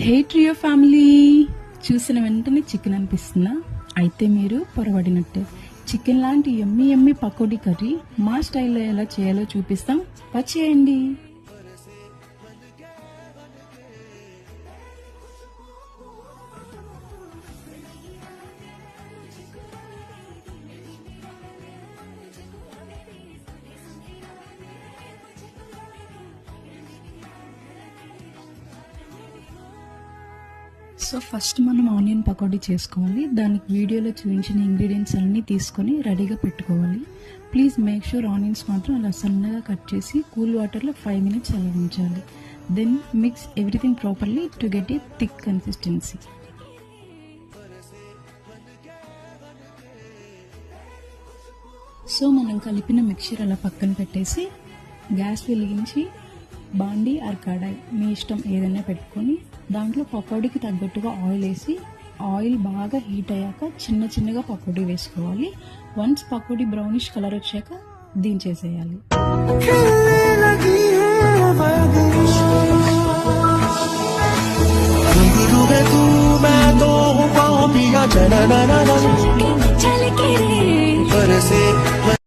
హే trio family, చూసిన వెంటనే chicken అనిపిస్తుందా? అయితే మీరు పొరబడినట్టే. చికెన్ లాంటి ఎమ్మి ఎమ్మి పకోడీ కర్రీ మా స్టైల్లో ఎలా చేయాలో చూపిస్తాం, వచ్చేయండి. సో ఫస్ట్ మనం ఆనియన్ పకోడీ చేసుకోవాలి. దానికి వీడియోలో చూపించిన ఇంగ్రీడియంట్స్ అన్నీ తీసుకొని రెడీగా పెట్టుకోవాలి. ప్లీజ్ మేక్ షూర్ ఆనియన్స్ మాత్రం అలా సన్నగా కట్ చేసి కూల్ వాటర్లో 5 minutes అలా ఉంచాలి. Then mix everything properly to get a thick consistency. So మనం కలిపిన మిక్చర్ అలా పక్కన పెట్టేసి గ్యాస్ వెలిగించి బాండి ఆర్ కడాయి మీ ఇష్టం ఏదైనా పెట్టుకొని దాంట్లో పకోడీకి తగ్గట్టుగా ఆయిల్ వేసి ఆయిల్ బాగా హీట్ అయ్యాక చిన్న చిన్నగా పకోడీ వేసుకోవాలి. వన్స్ పకోడీ బ్రౌనిష్ కలర్ వచ్చాక దించేసేయాలి. बरसे